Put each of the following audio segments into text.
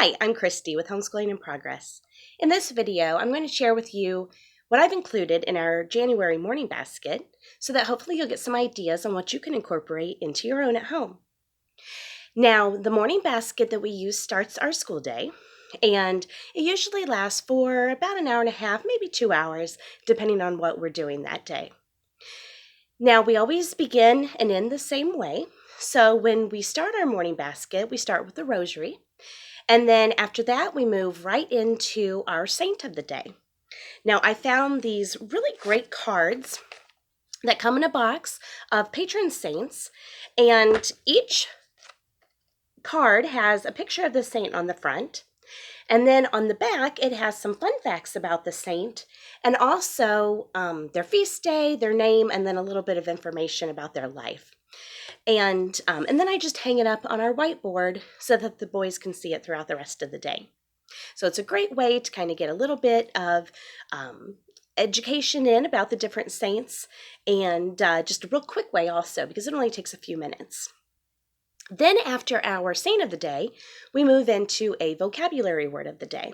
Hi, I'm Christy with Homeschooling in Progress. In this video, I'm going to share with you what I've included in our January morning basket so that hopefully you'll get some ideas on what you can incorporate into your own at home. Now, the morning basket that we use starts our school day, and it usually lasts for about an hour and a half, maybe 2 hours, depending on what we're doing that day. Now, we always begin and end the same way. So when we start our morning basket, we start with the rosary. And then after that, we move right into our saint of the day. Now, I found these really great cards that come in a box of patron saints, and each card has a picture of the saint on the front. And then on the back, it has some fun facts about the saint and also their feast day, their name, and then a little bit of information about their life. And then I just hang it up on our whiteboard so that the boys can see it throughout the rest of the day. So it's a great way to kind of get a little bit of education in about the different saints, and just a real quick way also because it only takes a few minutes. Then after our saint of the day, we move into a vocabulary word of the day.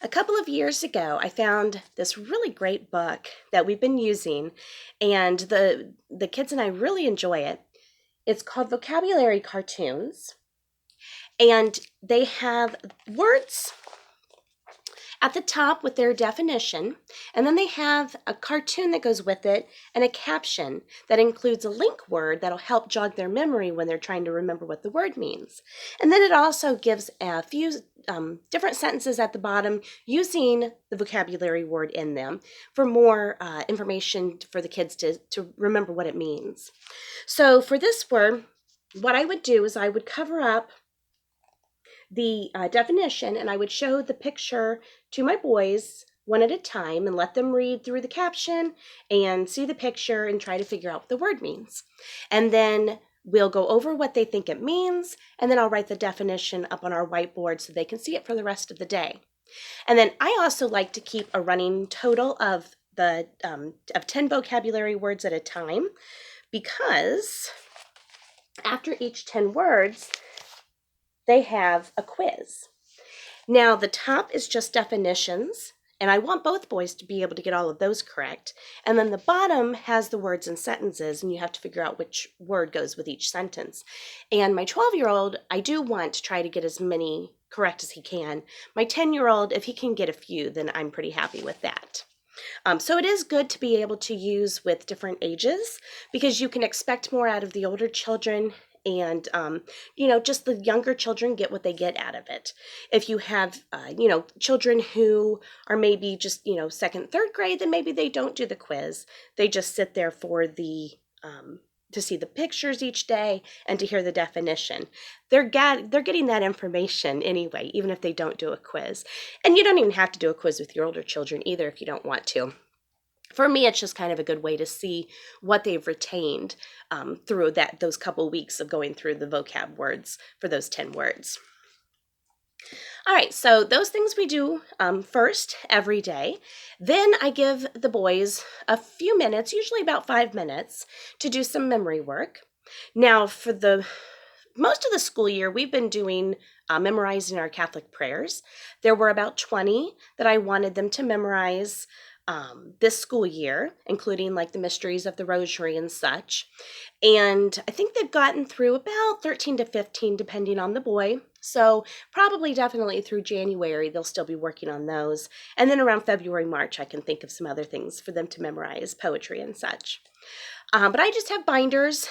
A couple of years ago, I found this really great book that we've been using, and the kids and I really enjoy it. It's called Vocabulary Cartoons, and they have words at the top with their definition, and then they have a cartoon that goes with it and a caption that includes a link word that'll help jog their memory when they're trying to remember what the word means. And then it also gives a few different sentences at the bottom using the vocabulary word in them for more information for the kids to remember what it means. So for this word, what I would do is I would cover up the definition, and I would show the picture to my boys one at a time and let them read through the caption and see the picture and try to figure out what the word means. And then we'll go over what they think it means, and then I'll write the definition up on our whiteboard so they can see it for the rest of the day. And then I also like to keep a running total of 10 vocabulary words at a time, because after each 10 words, they have a quiz. Now, the top is just definitions, and I want both boys to be able to get all of those correct. And then the bottom has the words and sentences, and you have to figure out which word goes with each sentence. And my 12-year-old, I do want to try to get as many correct as he can. My 10-year-old, if he can get a few, then I'm pretty happy with that. So it is good to be able to use with different ages because you can expect more out of the older children, and just the younger children get what they get out of it. If you have children who are maybe just second, third grade, then maybe they don't do the quiz. They just sit there for the to see the pictures each day and to hear the definition. They're getting that information anyway, even if they don't do a quiz. And you don't even have to do a quiz with your older children either if you don't want to. For me, it's just kind of a good way to see what they've retained through those couple weeks of going through the vocab words for those 10 words. All right, so those things we do first every day. Then I give the boys a few minutes, usually about 5 minutes, to do some memory work. Now, for most of the school year, we've been doing memorizing our Catholic prayers. There were about 20 that I wanted them to memorize this school year, including like the mysteries of the rosary and such. And I think they've gotten through about 13 to 15, depending on the boy. So probably definitely through January, they'll still be working on those. And then around February, March, I can think of some other things for them to memorize, poetry and such. But I just have binders.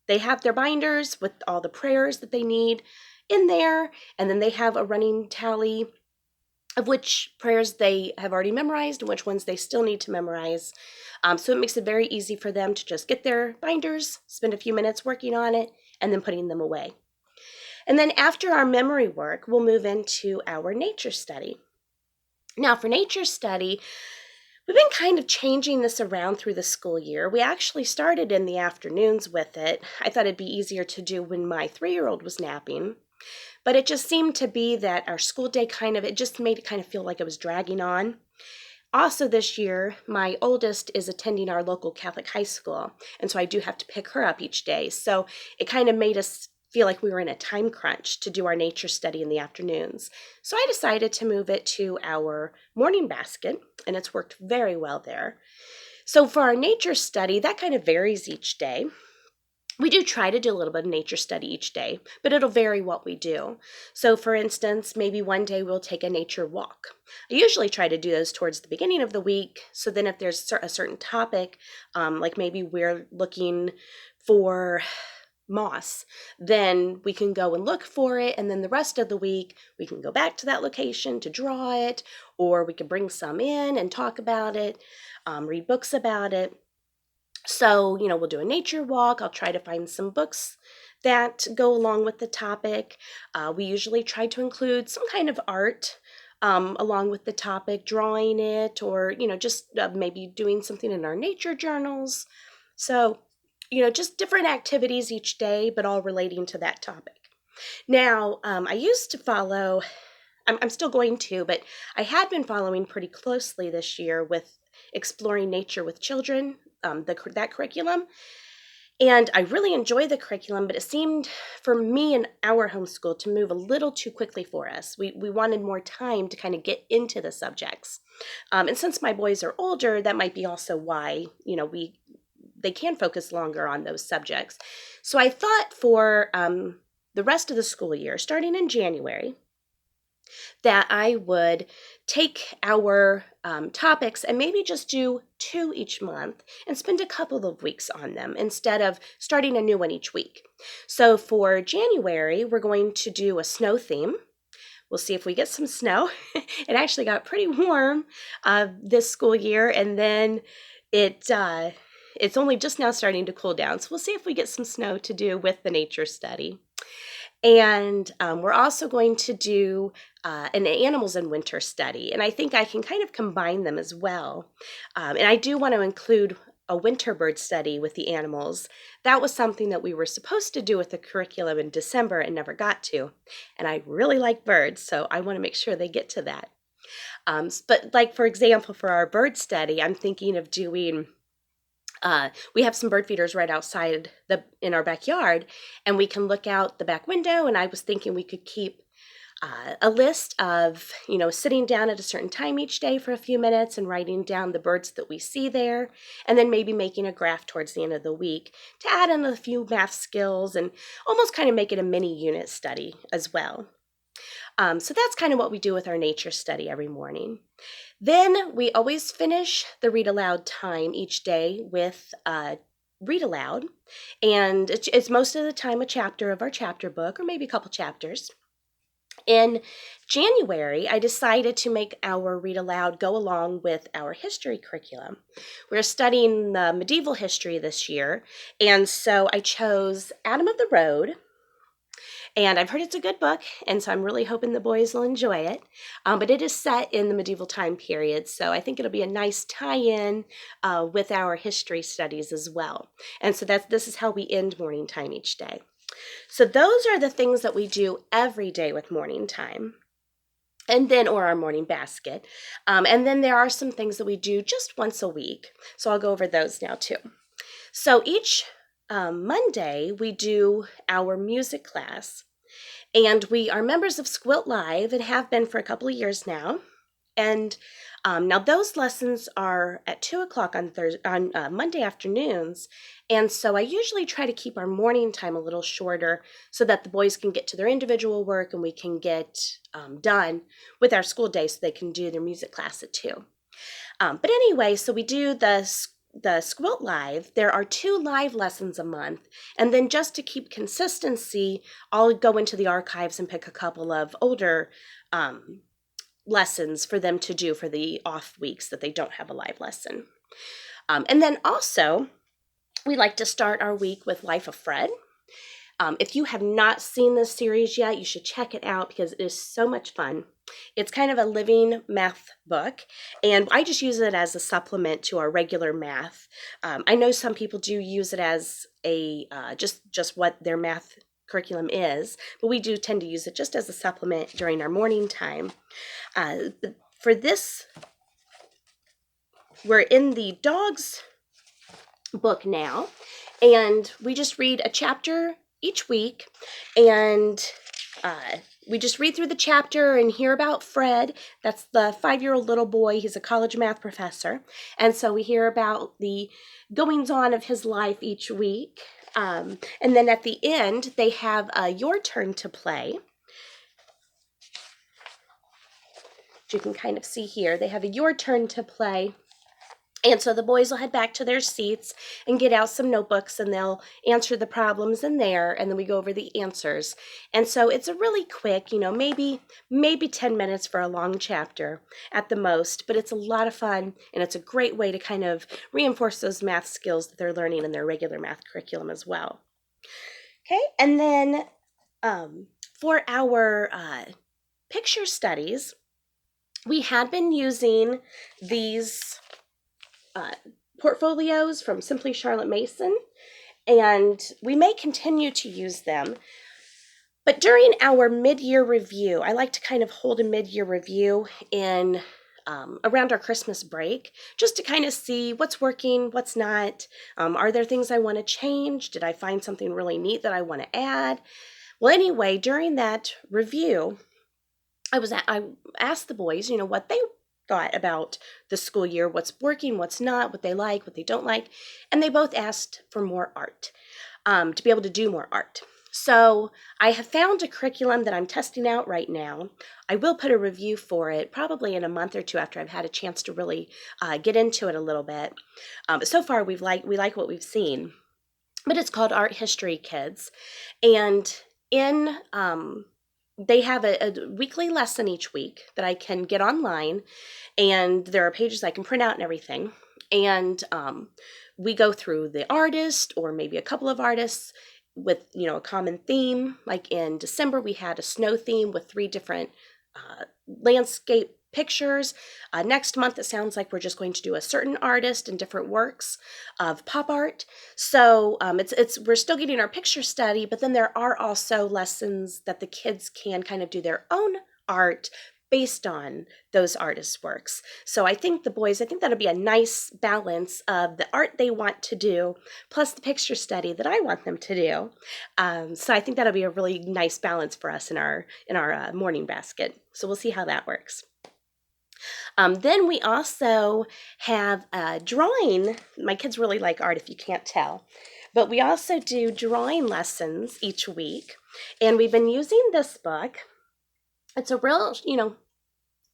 They have their binders with all the prayers that they need in there. And then they have a running tally of which prayers they have already memorized and which ones they still need to memorize. So it makes it very easy for them to just get their binders, spend a few minutes working on it, and then putting them away. And then after our memory work, we'll move into our nature study. Now for nature study, we've been kind of changing this around through the school year. We actually started in the afternoons with it. I thought it'd be easier to do when my 3-year-old was napping. But it just seemed to be that our school day it just made it kind of feel like it was dragging on. Also this year, my oldest is attending our local Catholic high school, and so I do have to pick her up each day. So it kind of made us feel like we were in a time crunch to do our nature study in the afternoons. So I decided to move it to our morning basket, and it's worked very well there. So for our nature study, that kind of varies each day. We do try to do a little bit of nature study each day, but it'll vary what we do. So for instance, maybe one day we'll take a nature walk. I usually try to do those towards the beginning of the week. So then if there's a certain topic, like maybe we're looking for moss, then we can go and look for it, and then the rest of the week we can go back to that location to draw it, or we can bring some in and talk about it, read books about it. So, we'll do a nature walk. I'll try to find some books that go along with the topic. We usually try to include some kind of art along with the topic, drawing it, or, just maybe doing something in our nature journals. So, just different activities each day, but all relating to that topic. Now, I used to follow, I'm still going to, but I had been following pretty closely this year with Exploring Nature with Children, that curriculum. And I really enjoy the curriculum, but it seemed for me and our homeschool to move a little too quickly for us. We wanted more time to kind of get into the subjects. And since my boys are older, that might be also why, they can focus longer on those subjects. So I thought for the rest of the school year, starting in January, that I would take our topics and maybe just do 2 each month and spend a couple of weeks on them instead of starting a new one each week. So for January, we're going to do a snow theme. We'll see if we get some snow. It actually got pretty warm this school year, and then it's only just now starting to cool down. So we'll see if we get some snow to do with the nature study. And we're also going to do an animals in winter study. And I think I can kind of combine them as well. And I do want to include a winter bird study with the animals. That was something that we were supposed to do with the curriculum in December and never got to. And I really like birds, so I want to make sure they get to that. But like, for example, for our bird study, I'm thinking of doing we have some bird feeders right outside in our backyard, and we can look out the back window, and I was thinking we could keep a list of, sitting down at a certain time each day for a few minutes and writing down the birds that we see there, and then maybe making a graph towards the end of the week to add in a few math skills and almost kind of make it a mini unit study as well. So that's kind of what we do with our nature study every morning. Then we always finish the read aloud time each day with read aloud, and it's most of the time a chapter of our chapter book or maybe a couple chapters. In January, I decided to make our read aloud go along with our history curriculum. We're studying the medieval history this year, and so I chose Adam of the Road. And I've heard it's a good book, and so I'm really hoping the boys will enjoy it. But it is set in the medieval time period, so I think it'll be a nice tie-in with our history studies as well. And so this is how we end morning time each day. So those are the things that we do every day with morning time, and then, or our morning basket. And then there are some things that we do just once a week. So I'll go over those now too. So each Monday, we do our music class, and we are members of Squilt Live and have been for a couple of years now. And now those lessons are at 2 o'clock on Monday afternoons, and so I usually try to keep our morning time a little shorter so that the boys can get to their individual work and we can get done with our school day so they can do their music class at 2. But anyway, so we do the Squilt Live. There are 2 live lessons a month, and then just to keep consistency, I'll go into the archives and pick a couple of older lessons for them to do for the off weeks that they don't have a live lesson. And then also, we like to start our week with Life of Fred. If you have not seen this series yet, you should check it out because it is so much fun. It's kind of a living math book, and I just use it as a supplement to our regular math. I know some people do use it as a just what their math curriculum is, but we do tend to use it just as a supplement during our morning time. For this, we're in the dogs book now, and we just read a chapter each week, and we just read through the chapter and hear about Fred. That's the 5-year-old little boy. He's a college math professor. And so we hear about the goings on of his life each week. And then at the end, they have your turn to play. You can kind of see here, they have a your turn to play. And so the boys will head back to their seats and get out some notebooks, and they'll answer the problems in there, and then we go over the answers. And so it's a really quick, maybe 10 minutes for a long chapter at the most, but it's a lot of fun, and it's a great way to kind of reinforce those math skills that they're learning in their regular math curriculum as well. Okay, and then for our picture studies, we had been using these portfolios from Simply Charlotte Mason, and we may continue to use them. But during our mid-year review, I like to kind of hold a mid-year review in around our Christmas break, just to kind of see what's working, what's not. Are there things I want to change? Did I find something really neat that I want to add? Well, anyway, during that review, I asked the boys, what they thought about the school year, what's working, what's not, what they like, what they don't like, and they both asked for more art, to be able to do more art. So I have found a curriculum that I'm testing out right now. I will put a review for it probably in a month or two after I've had a chance to really get into it a little bit. But so far we like what we've seen. But it's called Art History Kids, and in they have a weekly lesson each week that I can get online, and there are pages I can print out and everything. And we go through the artist or maybe a couple of artists with, a common theme. Like in December, we had a snow theme with 3 different landscape pictures. Next month, it sounds like we're just going to do a certain artist and different works of pop art. So we're still getting our picture study, but then there are also lessons that the kids can kind of do their own art based on those artists' works. So I think that'll be a nice balance of the art they want to do plus the picture study that I want them to do. So I think that'll be a really nice balance for us in our morning basket. So we'll see how that works. Then we also have drawing. My kids really like art, if you can't tell. But we also do drawing lessons each week. And we've been using this book. It's a real,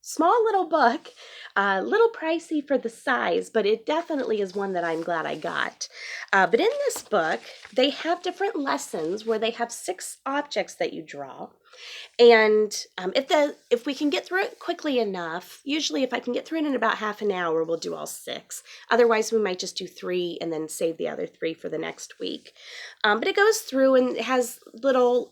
small little book, a little pricey for the size, but it definitely is one that I'm glad I got. But in this book, they have different lessons where they have 6 objects that you draw. And if we can get through it quickly enough, usually if I can get through it in about half an hour, we'll do all 6. Otherwise, we might just do 3 and then save the other 3 for the next week. But it goes through and it has little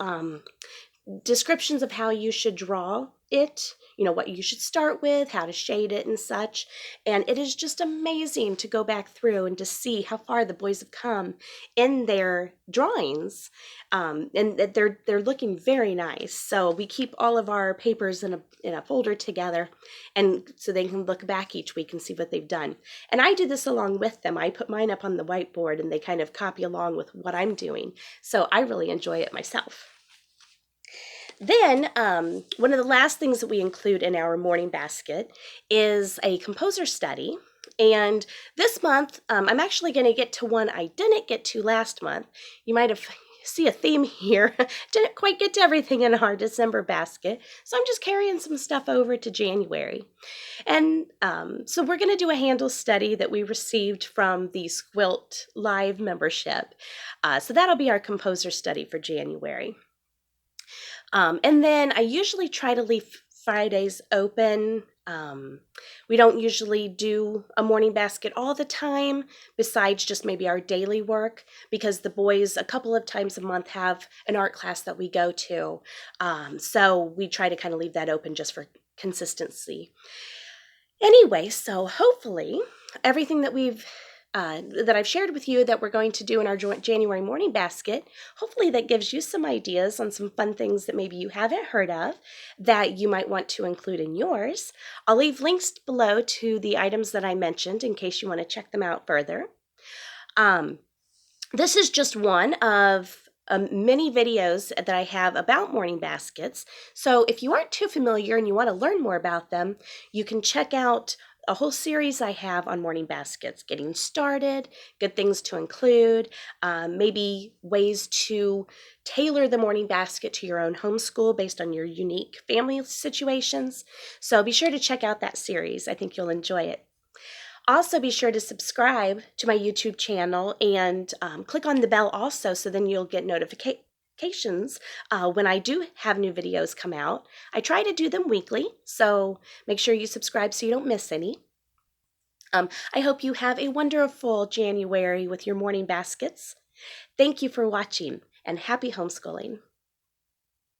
descriptions of how you should draw it, what you should start with, how to shade it and such. And it is just amazing to go back through and to see how far the boys have come in their drawings. And they're looking very nice. So we keep all of our papers in a folder together, and so they can look back each week and see what they've done. And I do this along with them. I put mine up on the whiteboard and they kind of copy along with what I'm doing. So I really enjoy it myself. Then one of the last things that we include in our morning basket is a composer study. And this month, I'm actually going to get to one I didn't get to last month. You might have see a theme here. Didn't quite get to everything in our December basket, so I'm just carrying some stuff over to January. And so we're going to do a Handle study that we received from the Squilt Live membership. So that'll be our composer study for January. And then I usually try to leave Fridays open. We don't usually do a morning basket all the time, besides just maybe our daily work, because the boys a couple of times a month have an art class that we go to. So we try to kind of leave that open just for consistency. Anyway, so hopefully everything that that I've shared with you that we're going to do in our January morning basket, hopefully that gives you some ideas on some fun things that maybe you haven't heard of that you might want to include in yours. I'll leave links below to the items that I mentioned in case you want to check them out further. This is just one of many videos that I have about morning baskets. So if you aren't too familiar and you want to learn more about them, you can check out a whole series I have on morning baskets, getting started, good things to include, maybe ways to tailor the morning basket to your own homeschool based on your unique family situations. So be sure to check out that series. I think you'll enjoy it. Also, be sure to subscribe to my YouTube channel and click on the bell also, so then you'll get notifications when I do have new videos come out. I try to do them weekly, so make sure you subscribe so you don't miss any. I hope you have a wonderful January with your morning baskets. Thank you for watching, and happy homeschooling.